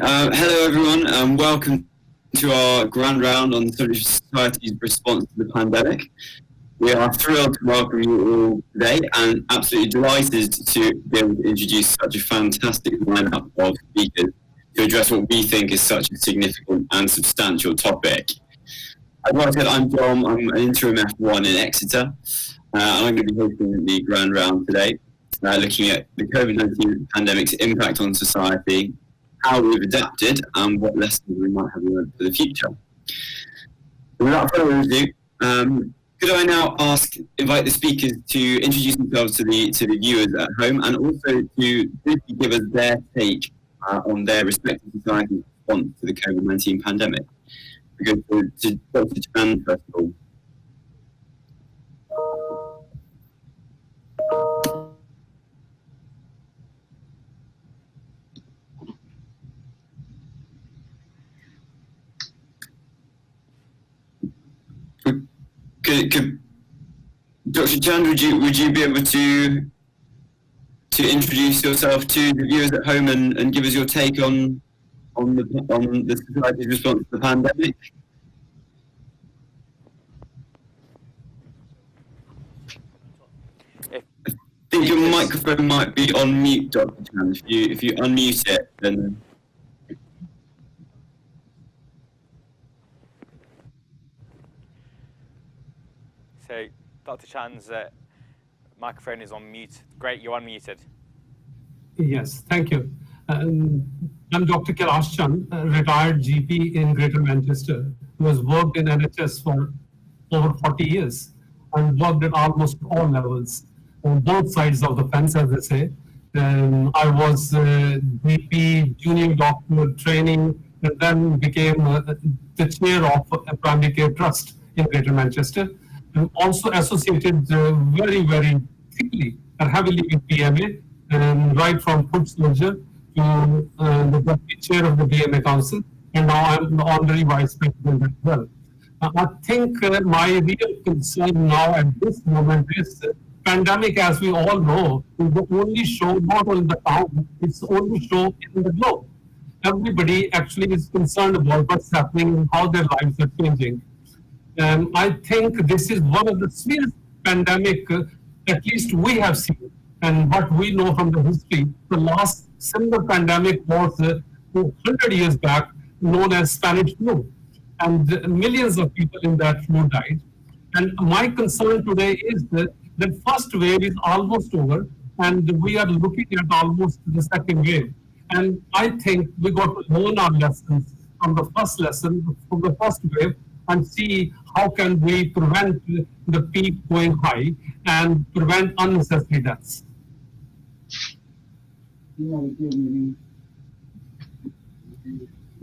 Hello, everyone, and welcome to our grand round on the Social Society's response to the pandemic. We are thrilled to welcome you all today and absolutely delighted to be able to introduce such a fantastic lineup of speakers to address what we think is such a significant and substantial topic. As I said, I'm Dom, I'm an interim F1 in Exeter, and I'm going to be hosting the grand round today, looking at the COVID-19 pandemic's impact on society, how we've adapted, and what lessons we might have learned for the future. Without further ado, could I now invite the speakers to introduce themselves to the viewers at home, and also to briefly give us their take on their respective society's response to the COVID-19 pandemic. We go to Dr. Chan first of all. Dr. Chan, would you be able to introduce yourself to the viewers at home and give us your take on the society's response to the pandemic? I think your microphone might be on mute, Dr. Chan. If you unmute it, then. So, Dr. Chan's microphone is on mute. Great, you're unmuted. Yes, thank you. I'm Dr. Kirkham, a retired GP in Greater Manchester, who has worked in NHS for over 40 years and worked at almost all levels, on both sides of the fence, as they say. I was GP, junior doctor training, and then became the chair of a primary care trust in Greater Manchester. I'm also associated very, very thickly and heavily with BMA, right from foot soldier to the deputy chair of the BMA Council, and now I'm the honorary vice president as well. I think my real concern now at this moment is pandemic, as we all know, is the only show not on the town, it's the only show in the globe. Everybody actually is concerned about what's happening and how their lives are changing. I think this is one of the severest pandemic, at least we have seen, and what we know from the history. The last similar pandemic was 100 years back, known as Spanish flu, and millions of people in that flu died. And my concern today is that the first wave is almost over, and we are looking at almost the second wave. And I think we got to learn our lessons from the first lesson, from the first wave, and see how can we prevent the peak going high and prevent unnecessary deaths.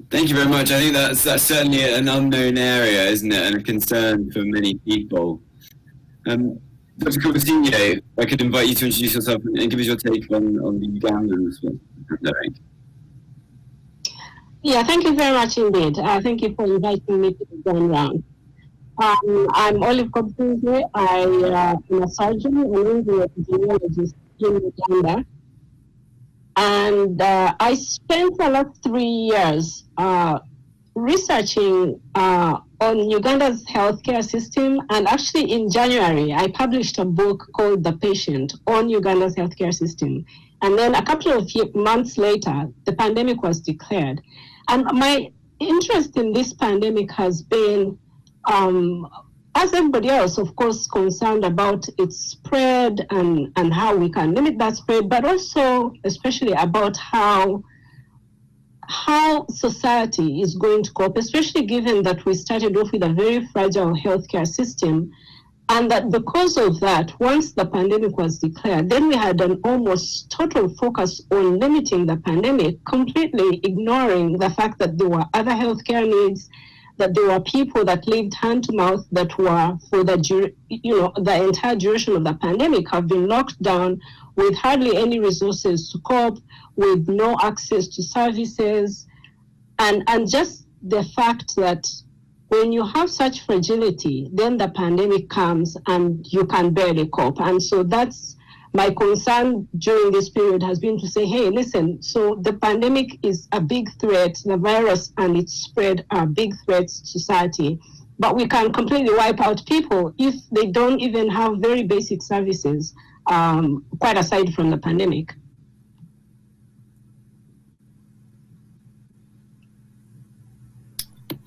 Thank you very much. I think that's certainly an unknown area, isn't it, and a concern for many people. Dr. Coutinho, if I could invite you to introduce yourself and give us your take on the Ugandan response to the pandemic. Yeah, thank you very much indeed. Thank you for inviting me to the grand round. I'm Olive Coutinho. I am a surgeon and epidemiologist in Uganda. And I spent the last 3 years researching on Uganda's healthcare system. And actually in January, I published a book called The Patient on Uganda's healthcare system. And then a couple of months later, the pandemic was declared. And my interest in this pandemic has been, as everybody else, of course, concerned about its spread and how we can limit that spread, but also especially about how society is going to cope, especially given that we started off with a very fragile healthcare system. And that because of that, once the pandemic was declared, then we had an almost total focus on limiting the pandemic, completely ignoring the fact that there were other healthcare needs, that there were people that lived hand to mouth that were, for the entire duration of the pandemic, have been locked down with hardly any resources to cope, with no access to services, and just the fact that when you have such fragility, then the pandemic comes and you can barely cope. And so that's my concern during this period has been to say, hey, listen, so the pandemic is a big threat, the virus and its spread are big threats to society, but we can completely wipe out people if they don't even have very basic services, quite aside from the pandemic.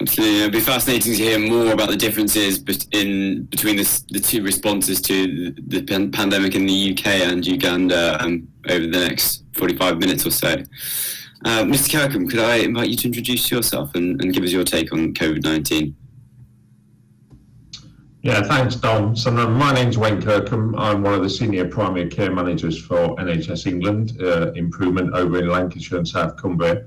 Absolutely. It'd be fascinating to hear more about the differences between the two responses to the pandemic in the UK and Uganda over the next 45 minutes or so. Mr. Kirkham, could I invite you to introduce yourself and give us your take on COVID-19? Yeah, thanks, Dom. So my name's Wayne Kirkham. I'm one of the senior primary care managers for NHS England Improvement over in Lancashire and South Cumbria.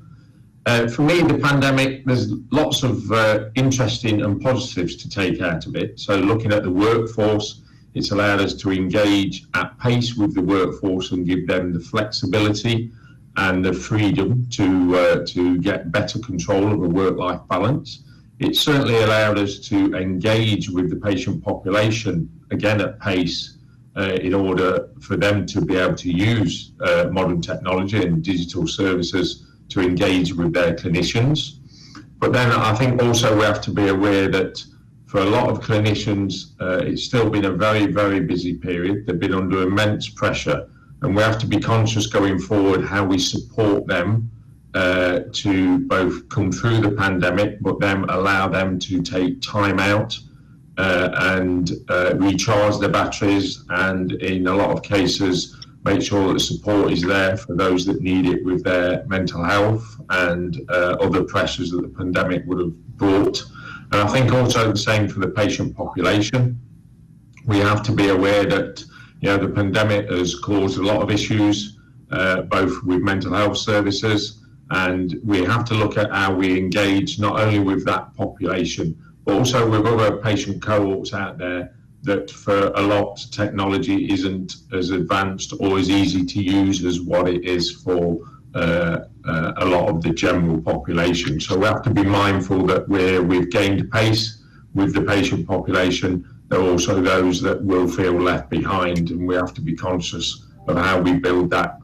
For me, the pandemic, there's lots of interesting and positives to take out of it. So looking at the workforce, it's allowed us to engage at pace with the workforce and give them the flexibility and the freedom to get better control of a work-life balance. It certainly allowed us to engage with the patient population, again at pace, in order for them to be able to use modern technology and digital services to engage with their clinicians. But then I think also we have to be aware that for a lot of clinicians, it's still been a very, very busy period. They've been under immense pressure, and we have to be conscious going forward how we support them to both come through the pandemic, but then allow them to take time out and recharge their batteries, and in a lot of cases, make sure that support is there for those that need it with their mental health and other pressures that the pandemic would have brought. And I think also the same for the patient population. We have to be aware that the pandemic has caused a lot of issues, both with mental health services, and we have to look at how we engage not only with that population, but also with other patient cohorts out there that for a lot technology isn't as advanced or as easy to use as what it is for a lot of the general population. So we have to be mindful that we've gained pace with the patient population. There are also those that will feel left behind, and we have to be conscious of how we build that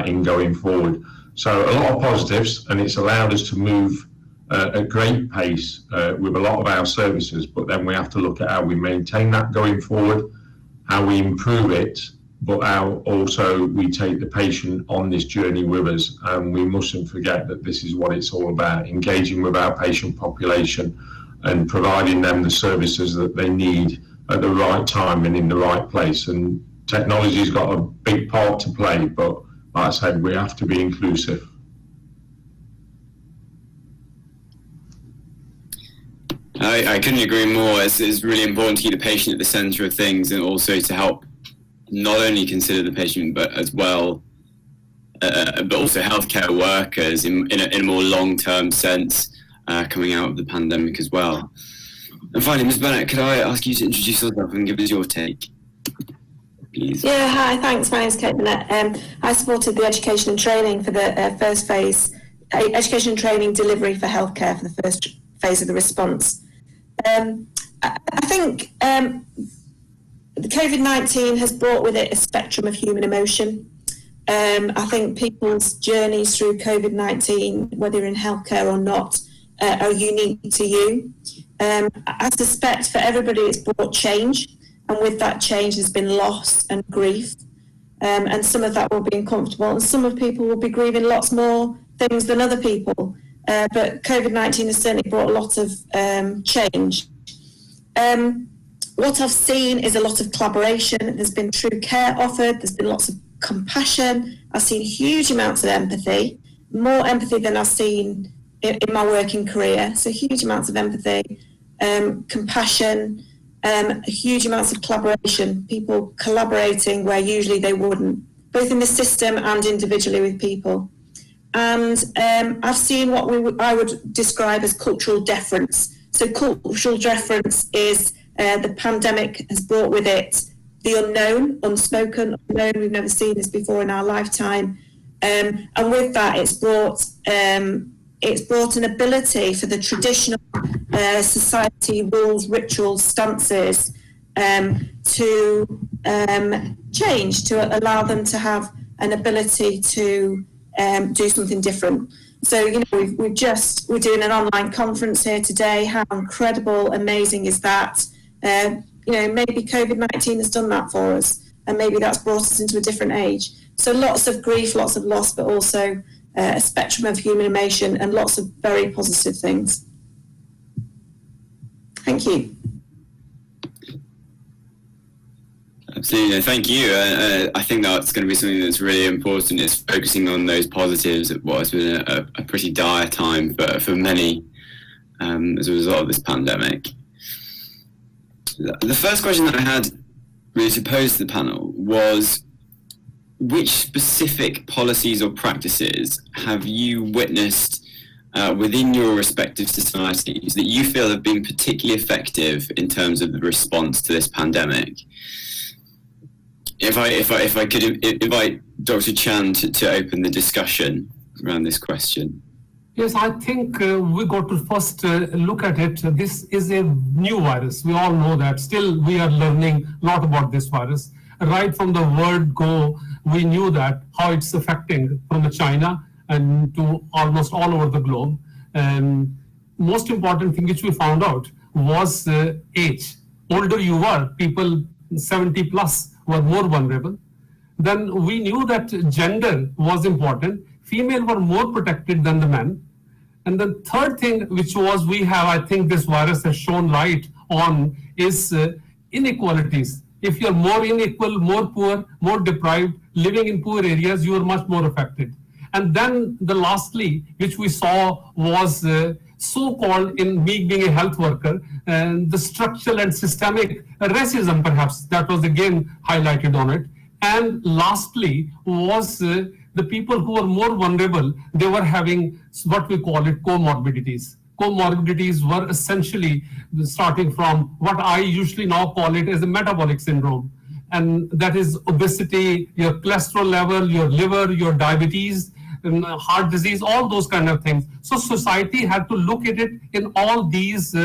in going forward. So a lot of positives, and it's allowed us to move at great pace with a lot of our services, but then we have to look at how we maintain that going forward, how we improve it, but how also we take the patient on this journey with us. And we mustn't forget that this is what it's all about, engaging with our patient population and providing them the services that they need at the right time and in the right place. And technology's got a big part to play, but like I said, we have to be inclusive. I couldn't agree more. It's really important to keep the patient at the centre of things, and also to help not only consider the patient, but as well, but also healthcare workers in a more long-term sense coming out of the pandemic as well. And finally, Ms. Bennett, could I ask you to introduce yourself and give us your take, please? Yeah, hi, thanks. My name's Kate Bennett. I supported the education and training for the first phase, education and training delivery for healthcare for the first phase of the response. I think the COVID-19 has brought with it a spectrum of human emotion. I think people's journeys through COVID-19, whether you're in healthcare or not, are unique to you. I suspect for everybody it's brought change, and with that change there's been loss and grief, and some of that will be uncomfortable, and some of people will be grieving lots more things than other people. But COVID-19 has certainly brought a lot of change. What I've seen is a lot of collaboration. There's been true care offered. There's been lots of compassion. I've seen huge amounts of empathy, more empathy than I've seen in my working career. So huge amounts of empathy, compassion, huge amounts of collaboration, people collaborating where usually they wouldn't, both in the system and individually with people. And I've seen what I would describe as cultural deference. So cultural deference is the pandemic has brought with it the unknown, unspoken, unknown. We've never seen this before in our lifetime. And with that, it's brought an ability for the traditional society rules, rituals, stances to change, to allow them to have an ability to do something different. So, we're doing an online conference here today. How incredible, amazing is that? Maybe COVID-19 has done that for us, and maybe that's brought us into a different age. So lots of grief, lots of loss, but also a spectrum of human emotion and lots of very positive things. Thank you. Absolutely, thank you. I think that's going to be something that's really important, is focusing on those positives at what has been a pretty dire time for many as a result of this pandemic. The first question that I had really to pose to the panel was, which specific policies or practices have you witnessed within your respective societies that you feel have been particularly effective in terms of the response to this pandemic? If I could invite Dr. Chan to open the discussion around this question. Yes, I think we got to first look at it. This is a new virus. We all know that. Still, we are learning a lot about this virus. Right from the word go, we knew that how it's affecting from China and to almost all over the globe. And most important thing which we found out was age. Older you were, people 70 plus were more vulnerable. Then we knew that gender was important. Female were more protected than the men. And the third thing which was I think this virus has shown light on is inequalities. If you're more unequal, more poor, more deprived, living in poor areas, you are much more affected. And then lastly, which we saw was so-called, in me being a health worker, and the structural and systemic racism perhaps, that was again highlighted on it. And lastly was the people who were more vulnerable, they were having what we call it comorbidities. Comorbidities were essentially starting from what I usually now call it as a metabolic syndrome. And that is obesity, your cholesterol level, your liver, your diabetes, and heart disease, all those kind of things. So society had to look at it in all these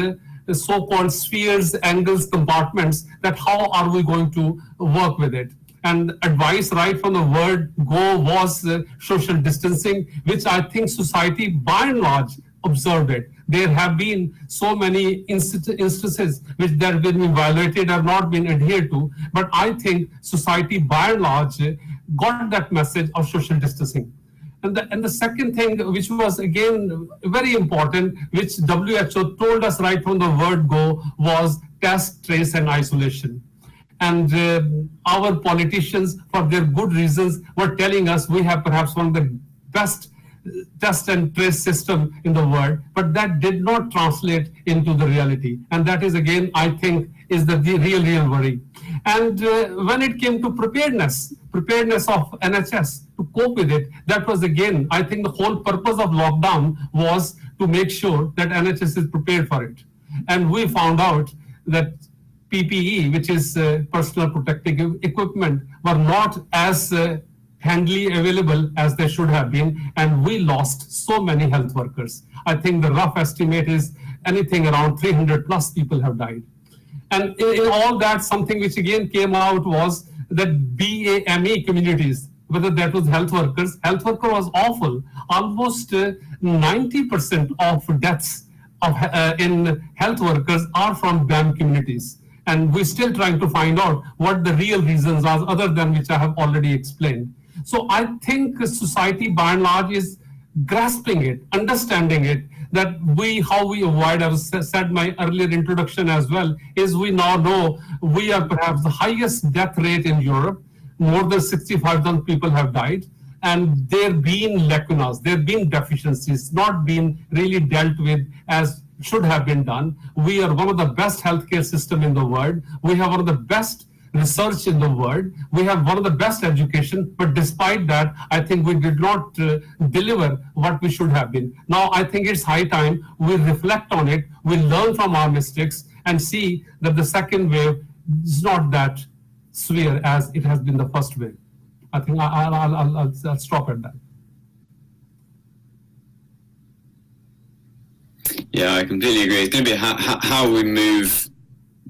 so-called spheres, angles, compartments, that how are we going to work with it. And advice right from the word go was social distancing, which I think society by and large observed it. There have been so many instances which that have been violated or not been adhered to, but I think society by and large got that message of social distancing. And the second thing, which was again very important, which WHO told us right from the word go, was test, trace, and isolation. And our politicians, for their good reasons, were telling us we have perhaps one of the best test and trace system in the world, but that did not translate into the reality. And that is again, I think, is the real worry. And when it came to preparedness of NHS to cope with it, that was again, I think the whole purpose of lockdown was to make sure that NHS is prepared for it. And we found out that PPE, which is personal protective equipment, were not as handily available as they should have been, and we lost so many health workers. I think the rough estimate is anything around 300 plus people have died. And in all that, something which again came out was that BAME communities, whether that was health worker was awful. Almost 90% of deaths in health workers are from BAME communities. And we're still trying to find out what the real reasons are, other than which I have already explained. So I think society by and large is grasping it, understanding it, that how we avoid, I said my earlier introduction as well, is we now know we are perhaps the highest death rate in Europe. More than 65,000 people have died. And there have been lacunas, there have been deficiencies, not been really dealt with as should have been done. We are one of the best healthcare system in the world. We have one of the best research in the world. We have one of the best education, but despite that, I think we did not deliver what we should have been. Now, I think it's high time we reflect on it, we learn from our mistakes and see that the second wave is not that severe as it has been the first wave. I think I'll stop at that. Yeah, I completely agree. It's going to be how we move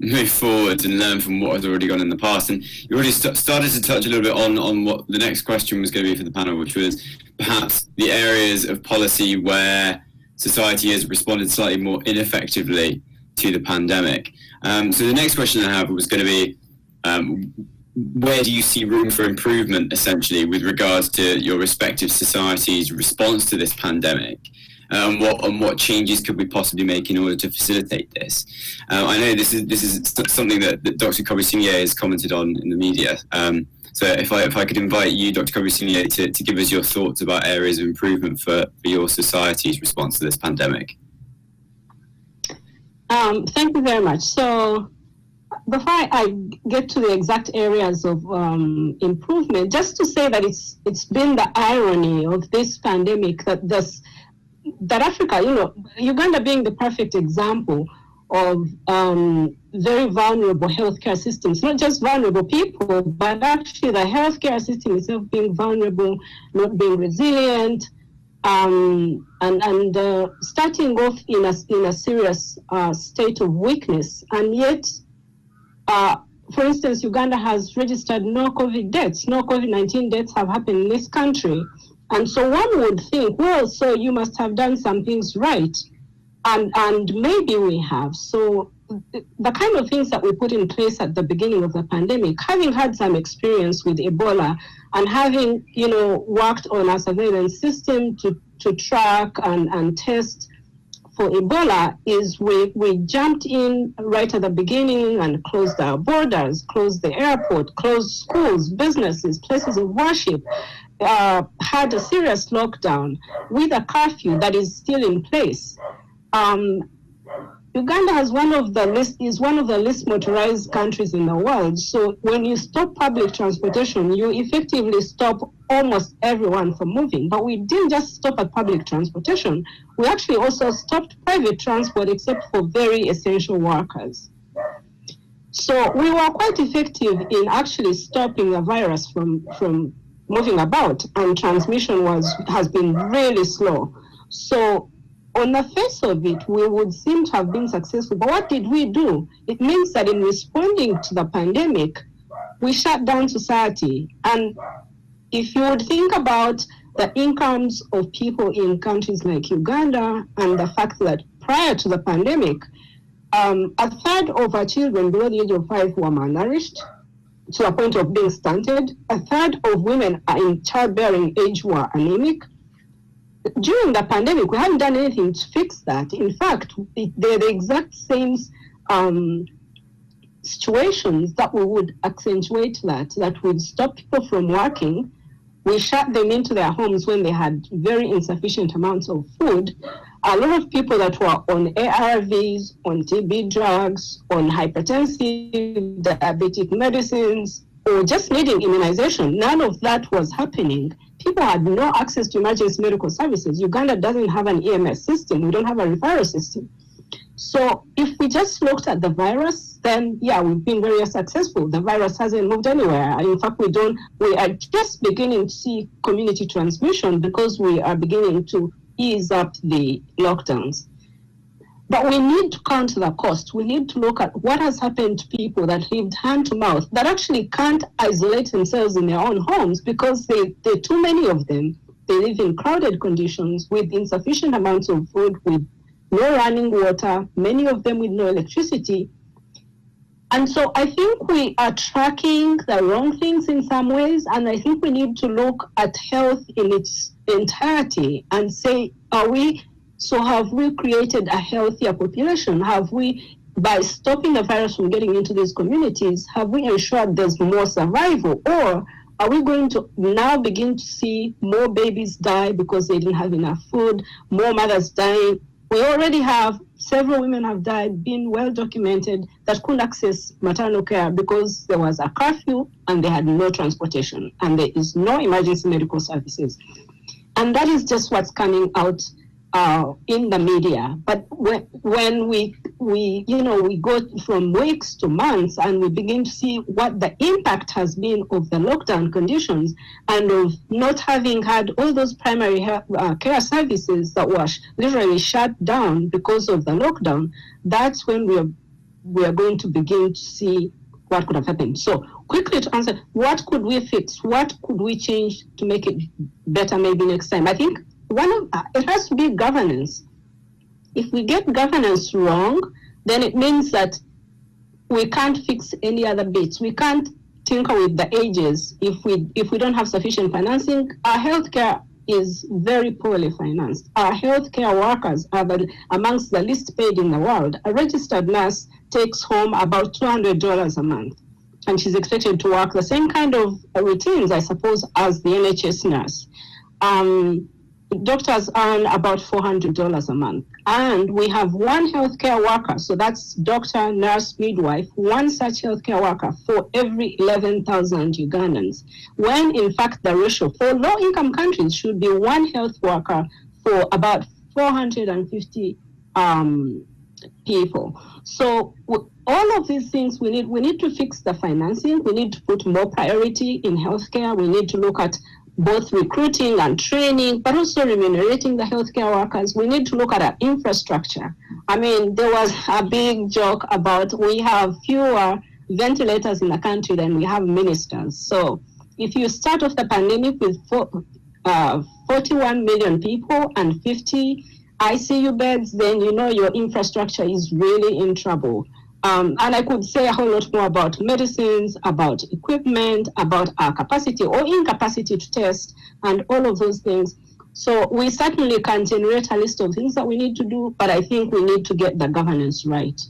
move forward and learn from what has already gone in the past. And you already started to touch a little bit on what the next question was going to be for the panel, which was perhaps the areas of policy where society has responded slightly more ineffectively to the pandemic. So the next question I have was going to be, where do you see room for improvement, essentially, with regards to your respective societies' response to this pandemic? And what changes could we possibly make in order to facilitate this? I know this is something that Dr. Corbusinier has commented on in the media. So if I could invite you, Dr. Corbusinier, to give us your thoughts about areas of improvement for your society's response to this pandemic. Thank you very much. So before I get to the exact areas of improvement, just to say that it's been the irony of this pandemic that Africa, Uganda being the perfect example of very vulnerable healthcare systems, not just vulnerable people, but actually the healthcare system itself being vulnerable, not being resilient, and starting off in a serious state of weakness. And yet, for instance, Uganda has registered no COVID deaths, no COVID-19 deaths have happened in this country. And so one would think, well, so you must have done some things right. And maybe we have. So the kind of things that we put in place at the beginning of the pandemic, having had some experience with Ebola and having, worked on a surveillance system to track and test for Ebola, is we jumped in right at the beginning and closed our borders, closed the airport, closed schools, businesses, places of worship, had a serious lockdown with a curfew that is still in place. Uganda is one of the least motorized countries in the world. So when you stop public transportation, you effectively stop almost everyone from moving. But we didn't just stop at public transportation. We actually also stopped private transport, except for very essential workers. So we were quite effective in actually stopping the virus from moving about, and transmission has been really slow. So on the face of it, we would seem to have been successful. But what did we do? It means that in responding to the pandemic, we shut down society. And if you would think about the incomes of people in countries like Uganda, and the fact that prior to the pandemic, a third of our children below the age of 5 were malnourished to a point of being stunted. A third of women in childbearing age were anemic. During the pandemic, we haven't done anything to fix that. In fact, they're the exact same situations that we would accentuate that would stop people from working. We shut them into their homes when they had very insufficient amounts of food. A lot of people that were on ARVs, on TB drugs, on hypertensive, diabetic medicines, or just needing immunization, none of that was happening. People had no access to emergency medical services. Uganda doesn't have an EMS system. We don't have a referral system. So if we just looked at the virus, then we've been very successful. The virus hasn't moved anywhere. In fact, we are just beginning to see community transmission because we are beginning to ease up the lockdowns. But we need to count the cost. We need to look at what has happened to people that lived hand to mouth, that actually can't isolate themselves in their own homes because there are too many of them. They live in crowded conditions with insufficient amounts of food, with no running water, many of them with no electricity. And so I think we are tracking the wrong things in some ways, and I think we need to look at health in its entirety and say, have we created a healthier population? Have we, by stopping the virus from getting into these communities, have we ensured there's more survival? Or are we going to now begin to see more babies die because they didn't have enough food, more mothers dying? We already have several women have died, been well documented, that couldn't access maternal care because there was a curfew and they had no transportation and there is no emergency medical services. And that is just what's coming out in the media. But when we go from weeks to months and we begin to see what the impact has been of the lockdown conditions and of not having had all those primary care services that were literally shut down because of the lockdown, that's when we are we are going to begin to see what could have happened. So quickly to answer, what could we fix? What could we change to make it better maybe next time? I think it has to be governance. If we get governance wrong, then it means that we can't fix any other bits. We can't tinker with the ages if we don't have sufficient financing. Our healthcare is very poorly financed. Our healthcare workers are amongst the least paid in the world. A registered nurse takes home about $200 a month, and she's expected to work the same kind of routines, I suppose, as the NHS nurse. Doctors earn about $400 a month, and we have one healthcare worker, so that's doctor, nurse, midwife, one such healthcare worker for every 11,000 Ugandans, when in fact the ratio for low-income countries should be one health worker for about 450 people. So all of these things, we need to fix the financing. We need to put more priority in healthcare. We need to look at both recruiting and training, but also remunerating the healthcare workers. We need to look at our infrastructure. I mean, there was a big joke about we have fewer ventilators in the country than we have ministers. So if you start off the pandemic with 41 million people and 50 ICU beds, then you know your infrastructure is really in trouble. And I could say a whole lot more about medicines, about equipment, about our capacity or incapacity to test, and all of those things. So we certainly can generate a list of things that we need to do, but I think we need to get the governance right.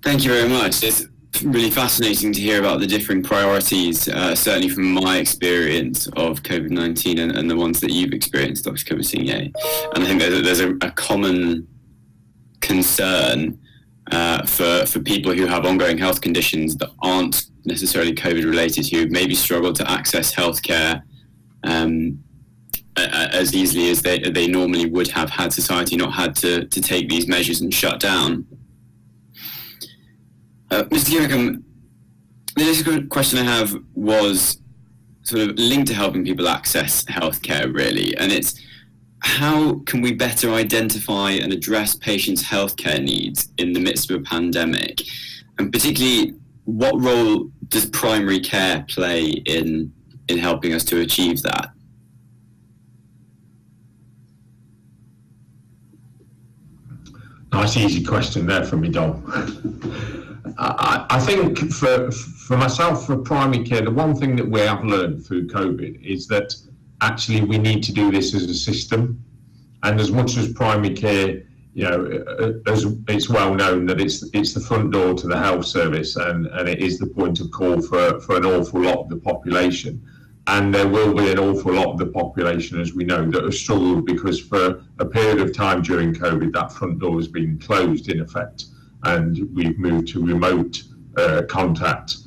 Thank you very much. It's really fascinating to hear about the differing priorities, certainly from my experience of COVID-19 and the ones that you've experienced, Dr. Kobusinye. And I think there's a common concern for people who have ongoing health conditions that aren't necessarily COVID-related, who maybe struggle to access healthcare as easily as they normally would have had society not had to take these measures and shut down. Mr. Kirkham, the next question I have was sort of linked to helping people access healthcare, really, and it's how can we better identify and address patients' healthcare needs in the midst of a pandemic, and particularly what role does primary care play in helping us to achieve that? Nice easy question there from me, Dom. I think for myself, for primary care, the one thing that we have learned through COVID is that actually we need to do this as a system. And as much as primary care, you know, as it's well known that it's the front door to the health service and it is the point of call for an awful lot of the population. And there will be an awful lot of the population, as we know, that have struggled because for a period of time during COVID, that front door has been closed in effect. And we've moved to remote contact.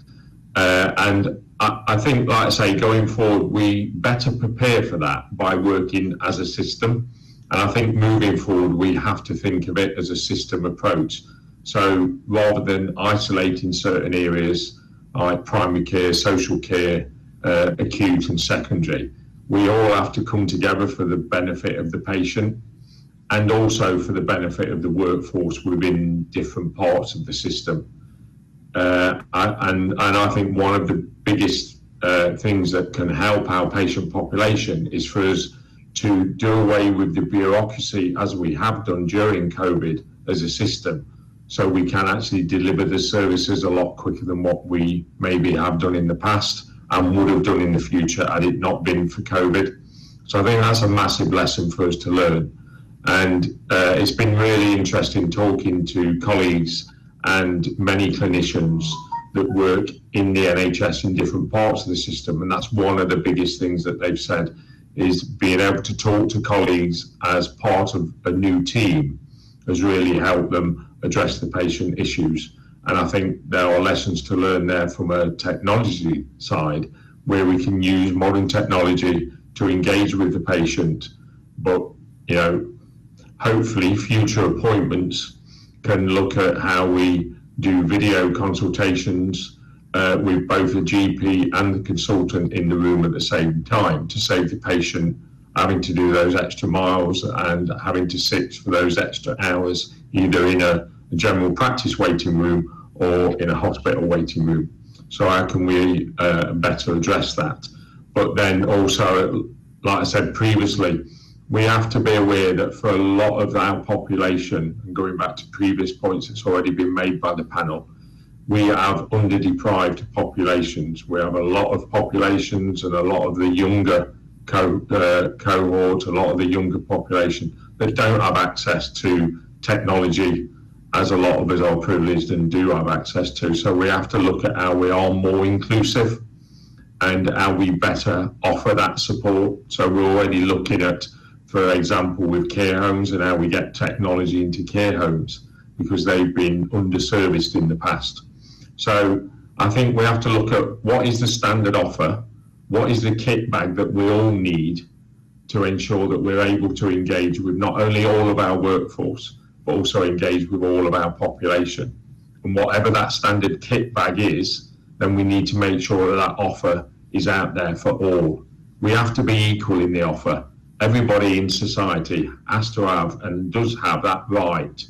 And I think, like I say, going forward, we better prepare for that by working as a system. And I think moving forward, we have to think of it as a system approach. So rather than isolating certain areas like primary care, social care, acute and secondary, we all have to come together for the benefit of the patient and also for the benefit of the workforce within different parts of the system. And I think one of the biggest things that can help our patient population is for us to do away with the bureaucracy as we have done during COVID as a system, so we can actually deliver the services a lot quicker than what we maybe have done in the past and would have done in the future had it not been for COVID. So I think that's a massive lesson for us to learn. And it's been really interesting talking to colleagues and many clinicians that work in the NHS in different parts of the system. And that's one of the biggest things that they've said, is being able to talk to colleagues as part of a new team has really helped them address the patient issues. And I think there are lessons to learn there from a technology side, where we can use modern technology to engage with the patient, but, you know, hopefully future appointments can look at how we do video consultations with both the GP and the consultant in the room at the same time to save the patient having to do those extra miles and having to sit for those extra hours, either in a general practice waiting room or in a hospital waiting room. So how can we better address that? But then also, like I said previously, we have to be aware that for a lot of our population, and going back to previous points that's already been made by the panel, we have underdeprived populations. We have a lot of populations and a lot of the younger cohort, a lot of the younger population that don't have access to technology as a lot of us are privileged and do have access to. So we have to look at how we are more inclusive and how we better offer that support. So we're already looking at, for example, with care homes and how we get technology into care homes because they've been underserviced in the past. So I think we have to look at what is the standard offer, what is the kit bag that we all need to ensure that we're able to engage with not only all of our workforce, but also engage with all of our population. And whatever that standard kit bag is, then we need to make sure that that offer is out there for all. We have to be equal in the offer. Everybody in society has to have and does have that right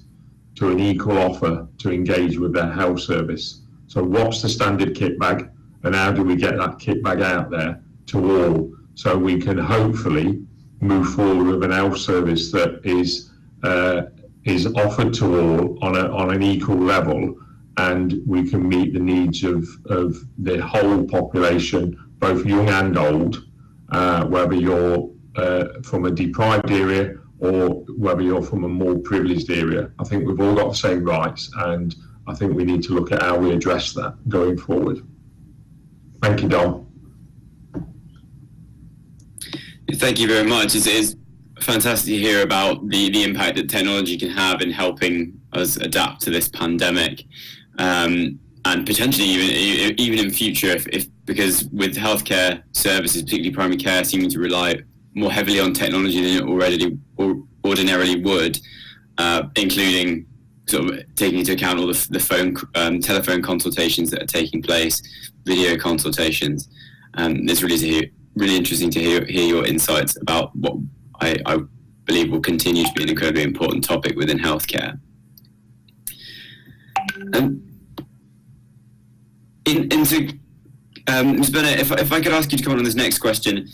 to an equal offer to engage with their health service. So what's the standard kit bag and how do we get that kit bag out there to all so we can hopefully move forward with an health service that is offered to all on an equal level, and we can meet the needs of the whole population, both young and old, whether you're from a deprived area or whether you're from a more privileged area. I think we've all got the same rights, and I think we need to look at how we address that going forward. Thank you, Dom. Thank you very much. It is fantastic to hear about the impact that technology can have in helping us adapt to this pandemic, and potentially even in future, if because with healthcare services, particularly primary care, seeming to rely more heavily on technology than it ordinarily would, including sort of taking into account all the telephone consultations that are taking place, video consultations. It's really interesting to hear your insights about what I believe will continue to be an incredibly important topic within healthcare. Ms. Bennett, if I could ask you to comment on this next question,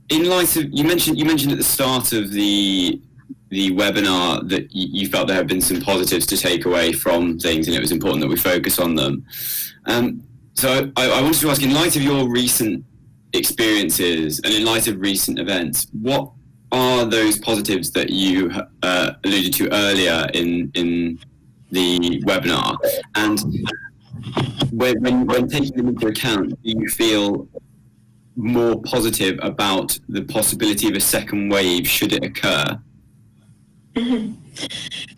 in light of you mentioned at the start of the webinar that you felt there have been some positives to take away from things, and it was important that we focus on them. So I wanted to ask, in light of your recent experiences and in light of recent events, what are those positives that you alluded to earlier in the webinar? And when taking them into account, do you feel more positive about the possibility of a second wave should it occur? Mm-hmm.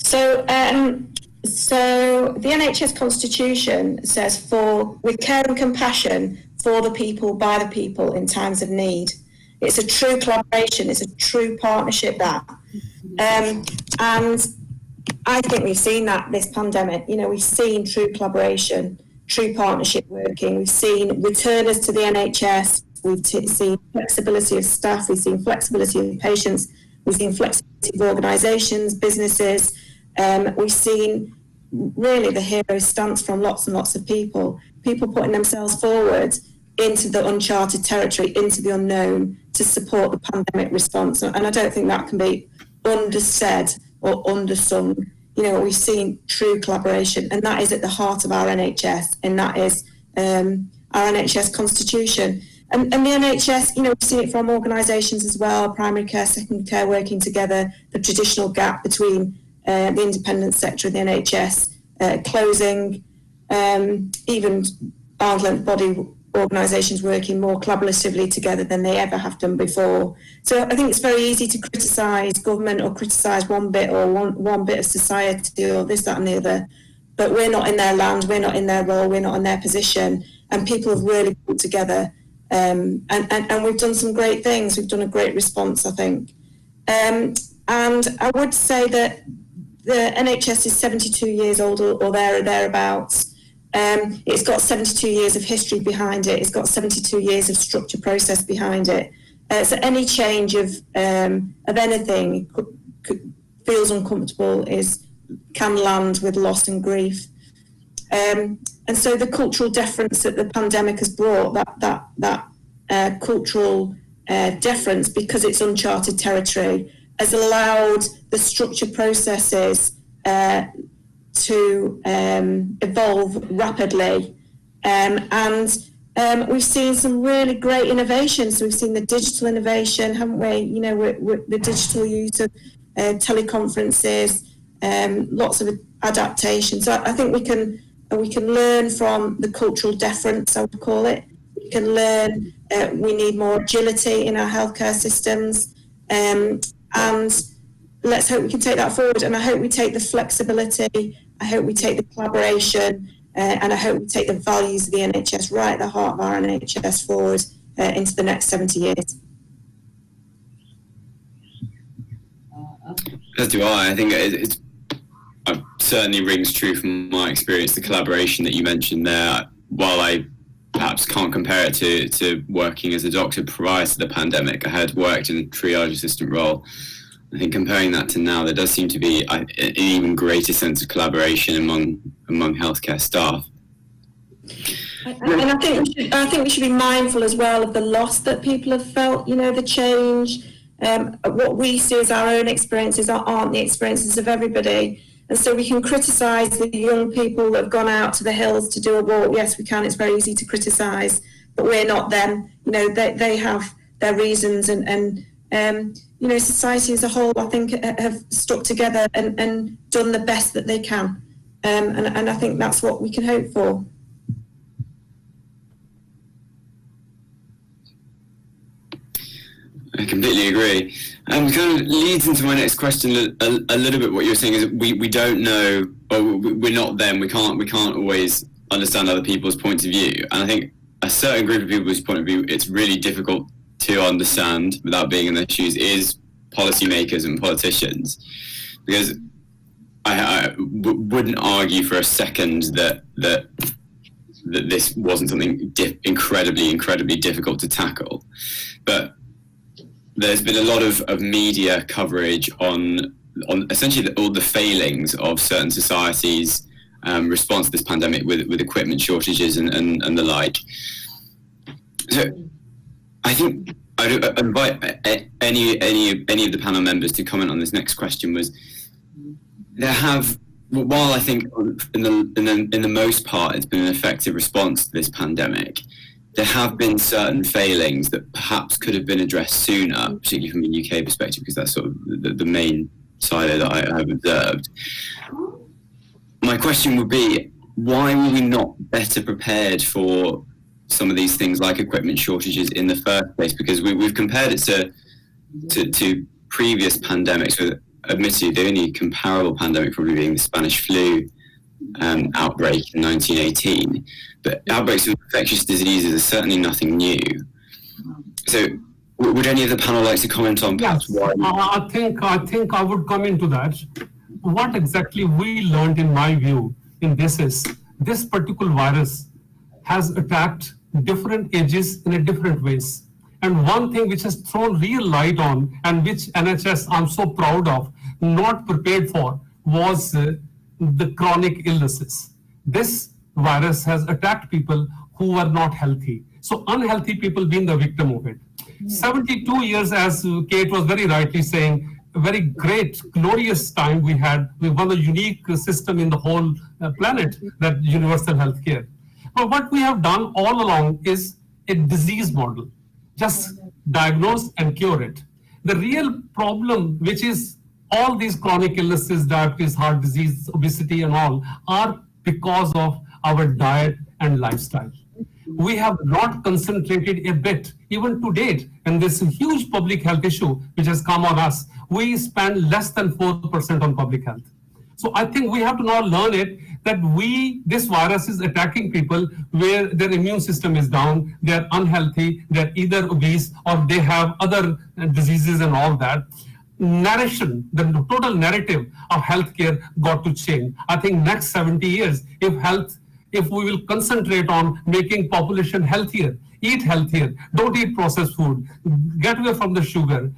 So the NHS Constitution says, with care and compassion for the people, by the people, in times of need. It's a true collaboration, it's a true partnership, that. And I think we've seen that this pandemic. We've seen true collaboration, true partnership working. We've seen returners to the NHS. We've seen flexibility of staff. We've seen flexibility of patients. We've seen flexibility of organisations, businesses. We've seen really the hero stance from lots and lots of people putting themselves forward into the uncharted territory, into the unknown, to support the pandemic response. And I don't think that can be undersaid or undersung. We've seen true collaboration, and that is at the heart of our NHS, and that is our NHS Constitution. And the NHS, we've seen it from organisations as well, primary care, secondary care working together, the traditional gap between the independent sector of the NHS closing, even arm's length body organisations working more collaboratively together than they ever have done before. So I think it's very easy to criticise government or criticise one bit or one bit of society or this, that and the other, but we're not in their land, we're not in their role, we're not in their position, and people have really pulled together. And we've done some great things. We've done a great response, I think. And I would say that the NHS is 72 years old or thereabouts. It's got 72 years of history behind it. It's got 72 years of structure process behind it. So any change of anything feels uncomfortable, can land with loss and grief. And so the cultural difference that the pandemic has brought, that cultural difference, because it's uncharted territory, has allowed the structured processes to evolve rapidly. And we've seen some really great innovations. We've seen the digital innovation, haven't we? You know, the digital use of teleconferences, lots of adaptation. So I think we can learn from the cultural difference, I would call it. We can learn we need more agility in our healthcare systems. And let's hope we can take that forward. And I hope we take the flexibility, I hope we take the collaboration, and I hope we take the values of the NHS right at the heart of our NHS forward into the next 70 years. As do I. I think it certainly rings true from my experience, the collaboration that you mentioned there. While I perhaps can't compare it to working as a doctor prior to the pandemic, I had worked in a triage assistant role. I think comparing that to now, there does seem to be an even greater sense of collaboration among healthcare staff. And I think we should be mindful as well of the loss that people have felt. You know, the change. What we see as our own experiences aren't the experiences of everybody. And so we can criticise the young people that have gone out to the hills to do a walk. Yes, we can. It's very easy to criticise, but we're not them. You know, they have their reasons, and you know, society as a whole, I think, have stuck together and done the best that they can. And I think that's what we can hope for. I completely agree. Kind of leads into my next question a little bit. What you're saying is we don't know, or we're not them. We can't always understand other people's points of view. And I think a certain group of people's point of view, it's really difficult to understand without being in their shoes, is policymakers and politicians. Because I wouldn't argue for a second that this wasn't something incredibly difficult to tackle. But there's been a lot of media coverage on essentially all the failings of certain societies' response to this pandemic with equipment shortages and the like. So I think I'd invite any of the panel members to comment on this next question. While I think in the most part it's been an effective response to this pandemic, there have been certain failings that perhaps could have been addressed sooner, particularly from a UK perspective, because that's sort of the main silo that I have observed. My question would be, why were we not better prepared for some of these things like equipment shortages in the first place? Because we've compared it to previous pandemics, with admittedly the only comparable pandemic probably being the Spanish flu outbreak in 1918. But outbreaks of infectious diseases are certainly nothing new. So would any of the panel like to comment on perhaps why? I think I would come into that. What exactly we learned, in my view, in this is this particular virus has attacked different ages in a different ways. And one thing which has thrown real light on, and which NHS I'm so proud of, not prepared for, was the chronic illnesses. This virus has attacked people who were not healthy. So unhealthy people being the victim of it. 72 years, as Kate was very rightly saying, a very great, glorious time we had with one of the unique system in the whole planet, that universal healthcare. But what we have done all along is a disease model. Just diagnose and cure it. The real problem, which is all these chronic illnesses, diabetes, heart disease, obesity and all, are because of our diet and lifestyle. We have not concentrated a bit, even to date, and this huge public health issue which has come on us. We spend less than 4% on public health. So I think we have to now learn it, that this virus is attacking people where their immune system is down, they're unhealthy, they're either obese or they have other diseases and all that. Narration, the total narrative of healthcare got to change. I think next 70 years, if health if we will concentrate on making population healthier, eat healthier, don't eat processed food, get away from the sugar.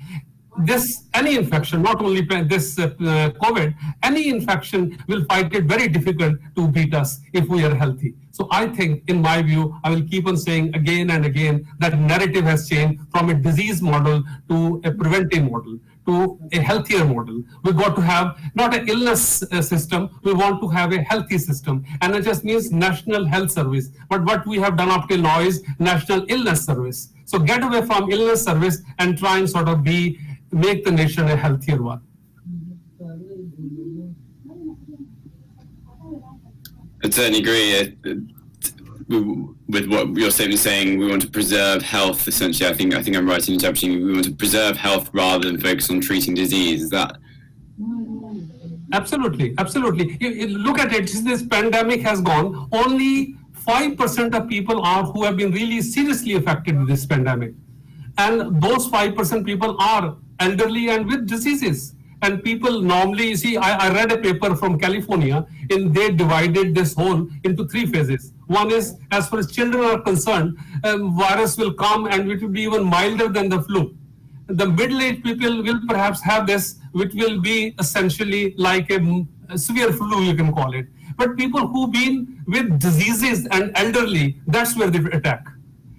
Any infection, not only this COVID, any infection will find it very difficult to beat us if we are healthy. So I think, in my view, I will keep on saying again and again that narrative has changed from a disease model to a preventive model, to a healthier model. We've got to have not an illness system, we want to have a healthy system. And it just means National Health Service. But what we have done up till now is National Illness Service. So get away from illness service and try and sort of make the nation a healthier one. I certainly agree with what you're saying. We want to preserve health. Essentially, I think I'm right in interpreting. We want to preserve health rather than focus on treating disease. Is that? Absolutely. You look at it. Since this pandemic has gone, only 5% of people who have been really seriously affected with this pandemic, and those 5% people are elderly and with diseases. And people normally, I read a paper from California, and they divided this whole into 3 phases. One is, as far as children are concerned, virus will come and it will be even milder than the flu. The middle-aged people will perhaps have this, which will be essentially like a severe flu, you can call it. But people who've been with diseases and elderly, that's where they attack.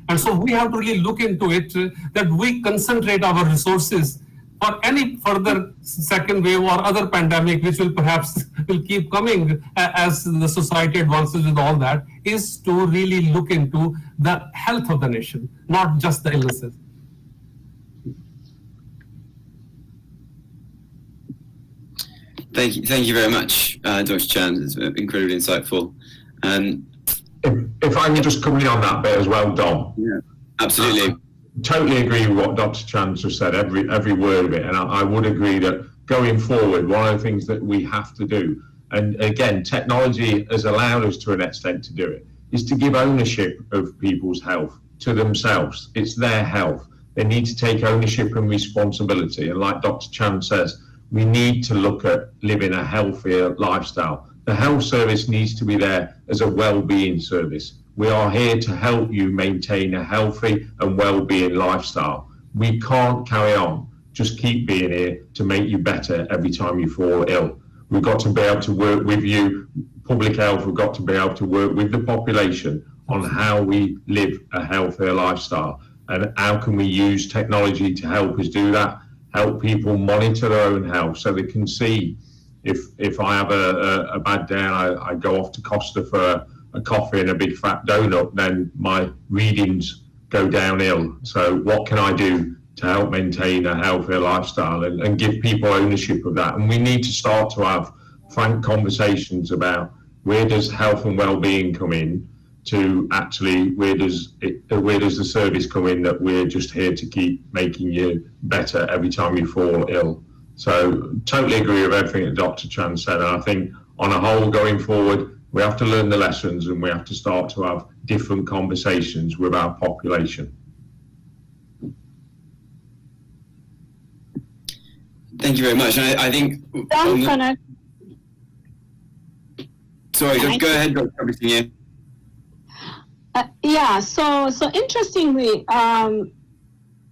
And so we have to really look into it, that we concentrate our resources for any further second wave or other pandemic, which will keep coming as the society advances with all that, is to really look into the health of the nation, not just the illnesses. Thank you very much, Dr. Chan. It's incredibly insightful. If I can just come in on that bit as well, Dom. Yeah, absolutely. Totally agree with what Dr. Chan just said, every word of it. And I would agree that going forward, one of the things that we have to do, and again, technology has allowed us to an extent to do it, is to give ownership of people's health to themselves. It's their health. They need to take ownership and responsibility. And like Dr. Chan says, we need to look at living a healthier lifestyle. The health service needs to be there as a well-being service. We are here to help you maintain a healthy and well-being lifestyle. We can't carry on, just keep being here to make you better every time you fall ill. We've got to be able to work with you, public health, we've got to be able to work with the population on how we live a healthier lifestyle. And how can we use technology to help us do that? Help people monitor their own health so they can see if I have a bad day and I go off to Costa for a coffee and a big fat donut, then my readings go downhill. So what can I do to help maintain a healthier lifestyle and give people ownership of that? And we need to start to have frank conversations about where does health and well-being come in to actually where does the service come in, that we're just here to keep making you better every time you fall ill. So totally agree with everything that Dr. Chan said. And I think on a whole going forward, we have to learn the lessons and we have to start to have different conversations with our population. Thank you very much. And I think... Sorry, go ahead, Dr. Robertson. So interestingly,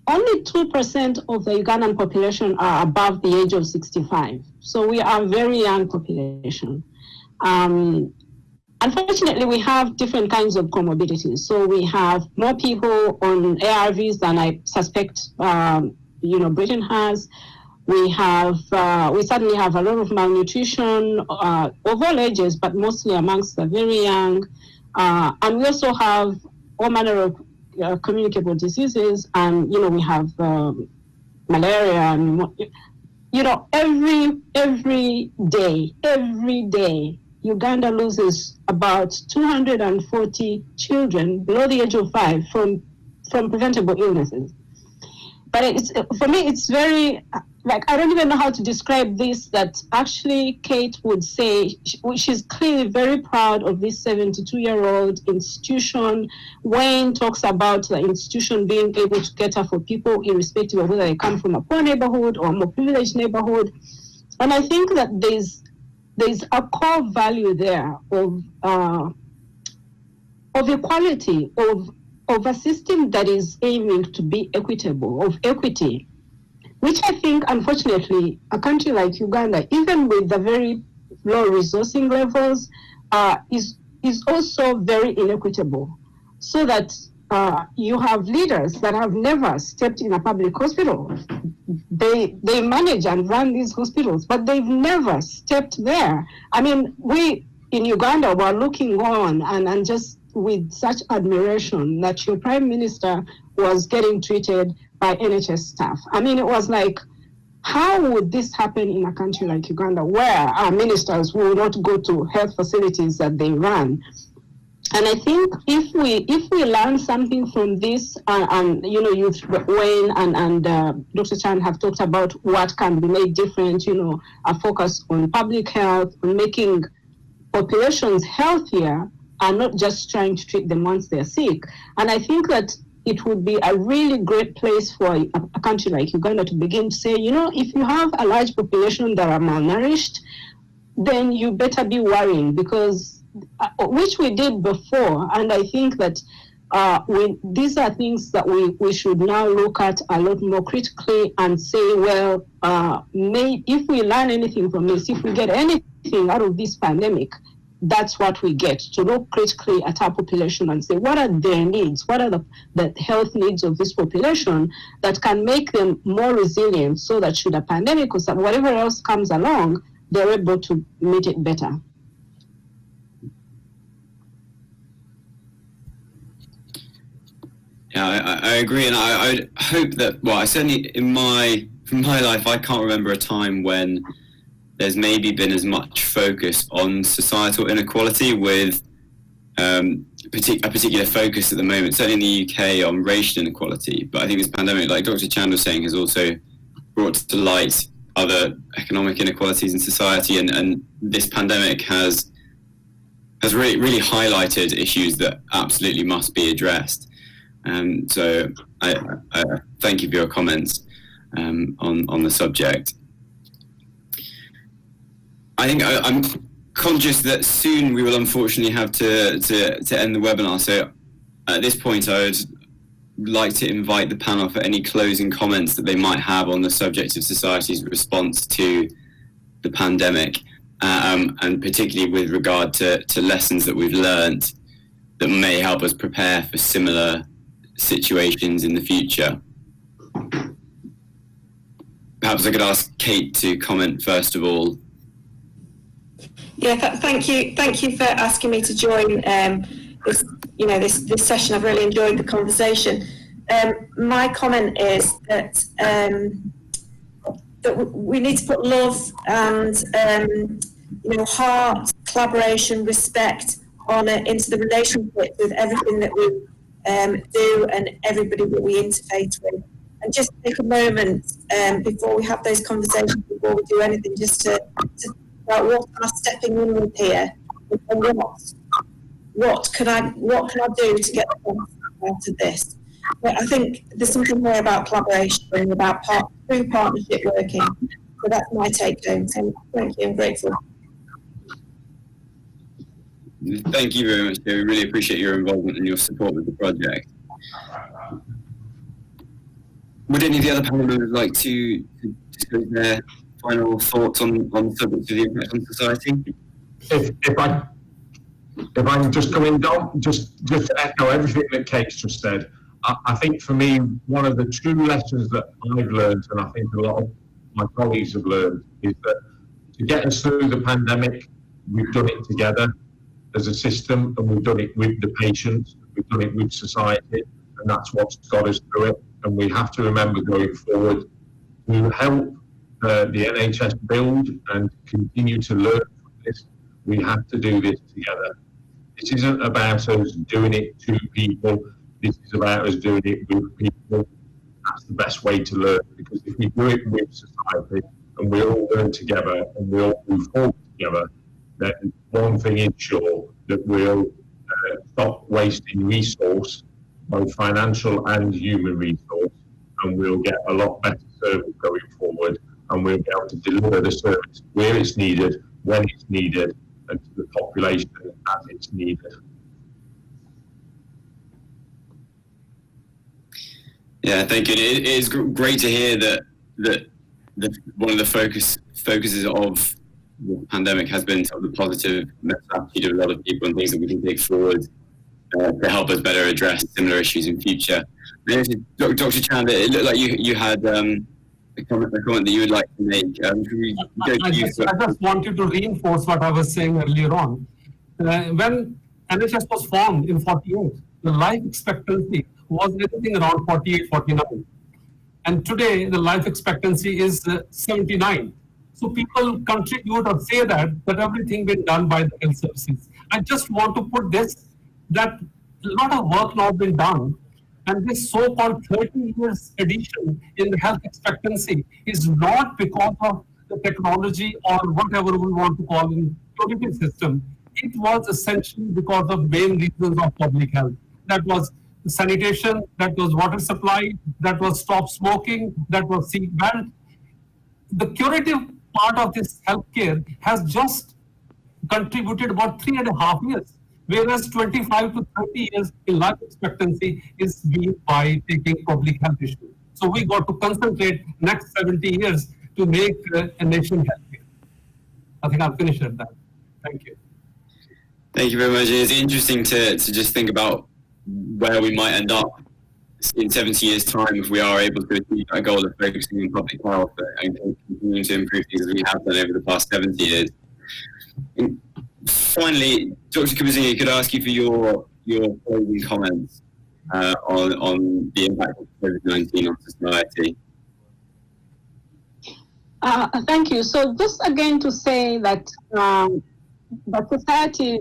only 2% of the Ugandan population are above the age of 65. So we are a very young population. Unfortunately, we have different kinds of comorbidities. So we have more people on ARVs than I suspect, Britain has. We certainly have a lot of malnutrition of all ages, but mostly amongst the very young. And we also have all manner of communicable diseases, and we have malaria, and every day Uganda loses about 240 children below the age of 5 from preventable illnesses. But for me, it's very, I don't even know how to describe this, that actually Kate would say she's clearly very proud of this 72-year-old institution. Wayne talks about the institution being able to cater for people irrespective of whether they come from a poor neighborhood or a more privileged neighborhood. And I think that there's a core value there of equality, of a system that is aiming to be equitable, of equity, which I think, unfortunately, a country like Uganda, even with the very low resourcing levels, is also very inequitable. So that you have leaders that have never stepped in a public hospital. They manage and run these hospitals, but they've never stepped there. I mean, we in Uganda were looking on and just with such admiration that your prime minister was getting treated by NHS staff. I mean, it was like, how would this happen in a country like Uganda, where our ministers will not go to health facilities that they run? And I think if we learn something from this, and you know, Wayne and Dr. Chan have talked about what can be made different, you know, a focus on public health, on making populations healthier, and not just trying to treat them once they're sick. And I think that it would be a really great place for a country like Uganda to begin to say, you know, if you have a large population that are malnourished, then you better be worrying, because which we did before. And I think that these are things that we should now look at a lot more critically and say, well, if we learn anything from this, if we get anything out of this pandemic, that's what we get, to look critically at our population and say, what are their needs? What are the health needs of this population that can make them more resilient, so that should a pandemic or whatever else comes along, they're able to meet it better. Yeah, I agree, and I hope that, well, I certainly, from my life, I can't remember a time when there's maybe been as much focus on societal inequality, with a particular focus at the moment, certainly in the UK, on racial inequality. But I think this pandemic, like Dr. Chan was saying, has also brought to light other economic inequalities in society, and this pandemic has really highlighted issues that absolutely must be addressed. So I thank you for your comments on the subject. I think I'm conscious that soon we will unfortunately have to end the webinar. So at this point, I would like to invite the panel for any closing comments that they might have on the subject of society's response to the pandemic, and particularly with regard to lessons that we've learned that may help us prepare for similar situations in the future. Perhaps I could ask Kate to comment first of all. Yeah, thank you for asking me to join this session. I've really enjoyed the conversation. My comment is that we need to put love and heart, collaboration, respect, honour into the relationship with everything that we do and everybody that we interface with. And just take a moment before we have those conversations, before we do anything, just to about what am I stepping in with here, and what can I do to get the most out of this. But I think there's something more about collaboration and about true partnership working. So that's my take home. So thank you, I'm grateful. Thank you very much, Joe. We really appreciate your involvement and your support with the project. Would any of the other panel members like to discuss their final thoughts on the subject of the impact on society? If I can just come in, Dom, just to echo everything that Kate's just said. I think for me, one of the true lessons that I've learned, and I think a lot of my colleagues have learned, is that to get us through the pandemic, we've done it together as a system, and we've done it with the patients, we've done it with society, and that's what's got us through it. And we have to remember going forward to help the NHS build and continue to learn from this. We have to do this together. This isn't about us doing it to people. This is about us doing it with people. That's the best way to learn, because if we do it with society and we all learn together and we all move forward together, then one thing is sure, that we'll stop wasting resource, both financial and human resource, and we'll get a lot better service going forward, and we'll be able to deliver the service where it's needed, when it's needed, and to the population as it's needed. Yeah, thank you. It is great to hear that one of the focuses of the pandemic has been sort of the positive mental attitude of a lot of people and things that we can take forward to help us better address similar issues in future. Dr. Chand, it looked like you had a comment that you would like to make. I just wanted to reinforce what I was saying earlier on. When NHS was formed in 48, the life expectancy was anything around 48, 49. And today, the life expectancy is 79. So people contribute or say that everything been done by the health services. I just want to put this, that a lot of work now been done. And this so-called 30 years addition in the health expectancy is not because of the technology or whatever we want to call in political system. It was essentially because of main reasons of public health. That was sanitation, that was water supply, that was stop smoking, that was seat belt. The curative part of this healthcare has just contributed about 3.5 years, whereas 25 to 30 years in life expectancy is being by taking public health issues. So we got to concentrate next 70 years to make a nation healthier. I think I'll finish at that. Thank you. Thank you very much. It's interesting to just think about where we might end up in 70 years' time if we are able to achieve that goal of focusing on public health and continuing to improve things as we have done over the past 70 years. And finally, Dr. Kabazinga, could I ask you for your closing comments on the impact of COVID-19 on society? Thank you. So just again to say that the society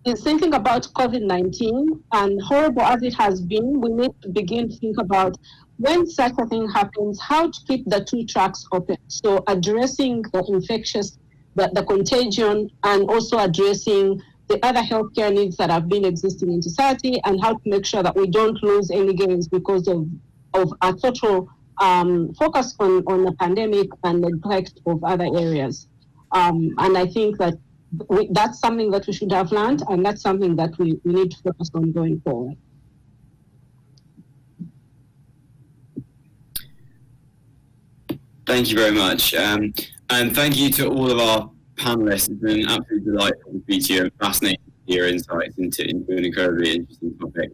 is thinking about COVID-19, and horrible as it has been, we need to begin to think about when such a thing happens, how to keep the two tracks open. So addressing the infectious, the contagion, and also addressing the other healthcare needs that have been existing in society, and how to make sure that we don't lose any gains because of a total focus on the pandemic and neglect of other areas. And I think that that's something that we should have learned, and that's something that we need to focus on going forward. Thank you very much. And thank you to all of our panelists. It's been an absolute delight to speak to you and fascinating to hear your insights into an incredibly interesting topic.